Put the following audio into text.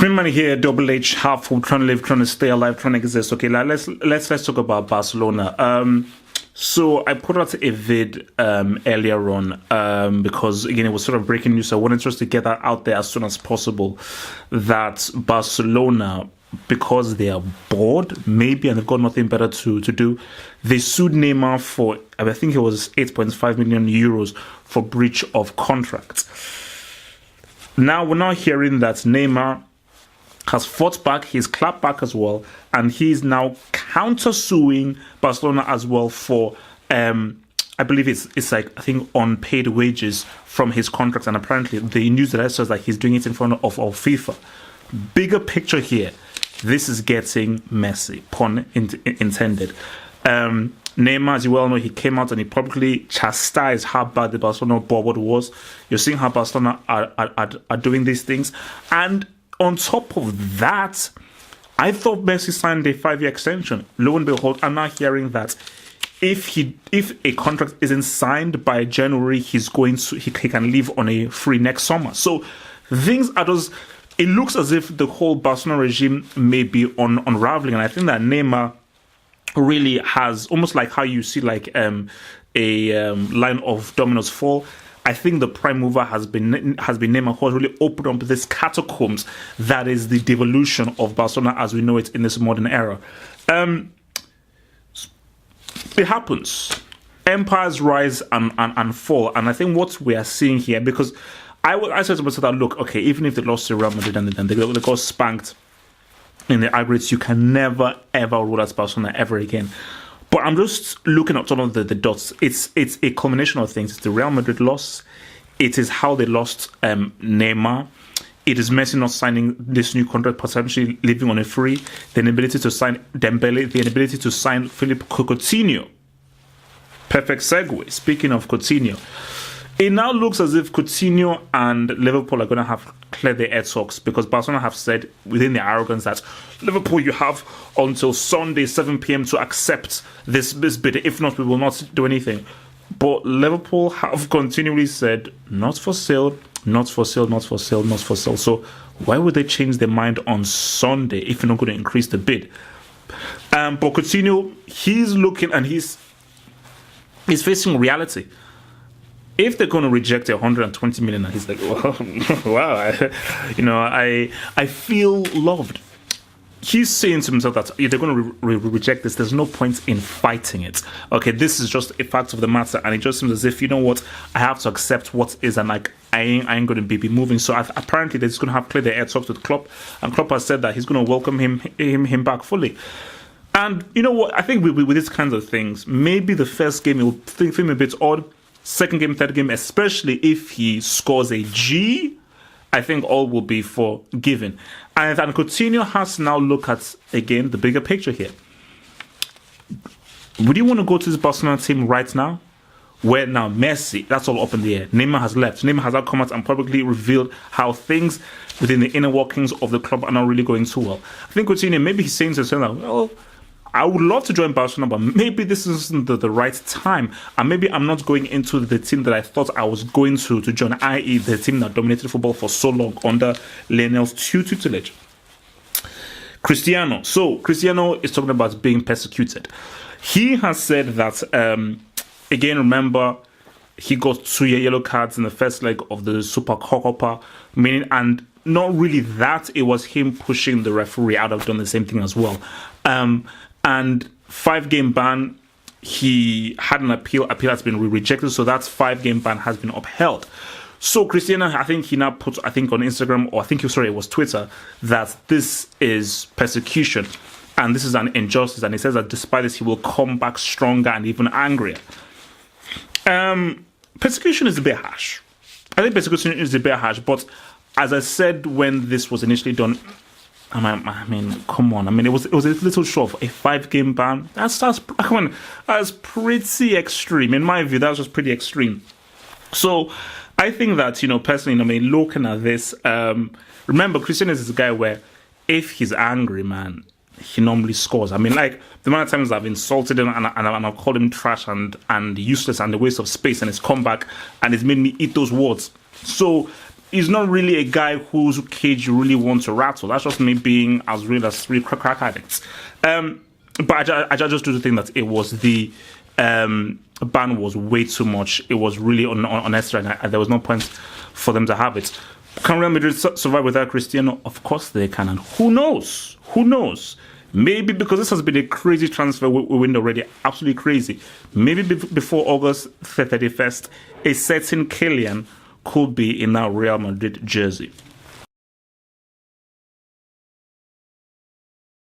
Screamman here, Double H, half full, trying to live, trying to stay alive, trying to exist. Okay, let's talk about Barcelona. So I put out a vid earlier on because again it was sort of breaking news. So I wanted just to get that out there as soon as possible that Barcelona, because they are bored, maybe, and they've got nothing better to do, they sued Neymar for, I think it was 8.5 million euros for breach of contract. Now we're now hearing that Neymar has fought back, he's clapped back as well, and he's now counter-suing Barcelona as well for, I believe it's like, I think, unpaid wages from his contract, and apparently the news that I saw is that he's doing it in front of FIFA. Bigger picture here, this is getting messy, pun intended. Neymar, as you well know, he came out and he publicly chastised how bad the Barcelona board was. You're seeing how Barcelona are doing these things, and on top of that, I thought Messi signed a 5-year extension. Lo and behold, I'm now hearing that if a contract isn't signed by January, he can leave on a free next summer. So things are just, it looks as if the whole Barcelona regime may be unraveling, and I think that Neymar really has, almost like how you see like a line of dominoes fall. I think the prime mover has been Neymar, who has really opened up this catacombs that is the devolution of Barcelona as we know it in this modern era. It happens. Empires rise and fall, and I think what we are seeing here, because I said to myself that, look, okay, even if they lost to Real Madrid and they got spanked in the aggregates, you can never ever rule out Barcelona ever again. But I'm just looking at some of the dots. It's a combination of things. It's the Real Madrid loss. It is how they lost Neymar. It is Messi not signing this new contract, potentially leaving on a free. The inability to sign Dembele. The inability to sign Philippe Coutinho. Perfect segue. Speaking of Coutinho, it now looks as if Coutinho and Liverpool are going to have cleared their air talks, because Barcelona have said within their arrogance that Liverpool, you have until Sunday 7 p.m. to accept this bid. If not, we will not do anything. But Liverpool have continually said not for sale, not for sale, not for sale, not for sale. So why would they change their mind on Sunday if you're not going to increase the bid? But Coutinho, he's looking and he's facing reality. If they're going to reject 120 million, he's like, wow, I feel loved. He's saying to himself that if they're going to reject this, there's no point in fighting it. Okay, this is just a fact of the matter, and it just seems as if, you know what, I have to accept what is, and like I ain't going to be moving. So apparently they're just going to have cleared their air talks with Klopp, and Klopp has said that he's going to welcome him back fully. And you know what, I think with these kinds of things, maybe the first game it will feel a bit odd. Second game, third game, especially if he scores a G, I think all will be forgiven. And Coutinho has to now look at, again, the bigger picture here. Would you want to go to this Barcelona team right now? Where now Messi, that's all up in the air. Neymar has left. Neymar has now come out and publicly revealed how things within the inner workings of the club are not really going too well. I think Coutinho, maybe he's saying to himself, well, I would love to join Barcelona, but maybe this isn't the right time. And maybe I'm not going into the team that I thought I was going to join, i.e. the team that dominated football for so long under Lionel's tutelage. Cristiano. So, Cristiano is talking about being persecuted. He has said that, again, remember, he got 2 yellow cards in the first leg of the Super Copa, meaning, and not really that, it was him pushing the referee. I'd have done the same thing as well. And 5-game ban, he had an appeal has been rejected, so that 5-game ban has been upheld. So Cristiano, I think he now put, on Instagram, or it was Twitter, that this is persecution and this is an injustice, and he says that despite this, he will come back stronger and even angrier. Persecution is a bit harsh. I think persecution is a bit harsh, but as I said when this was initially done, I mean, come on. I mean, it was a little short. A 5-game ban. That's pretty extreme. In my view, that's just pretty extreme. So, I think that, personally, looking at this, remember, Cristiano is a guy where if he's angry, man, he normally scores. I mean, like, the amount of times I've insulted him and I've called him trash and useless and a waste of space, and it's come back and it's made me eat those words. So, he's not really a guy whose cage you really want to rattle. That's just me being as real as three crack addicts. But I just do think that it was the ban was way too much. It was really unnecessary, and there was no point for them to have it. Can Real Madrid survive without Cristiano? Of course they can, and who knows? Who knows? Maybe because this has been a crazy transfer window already, absolutely crazy. Maybe before August 31st, a certain Kylian could be in our Real Madrid jersey.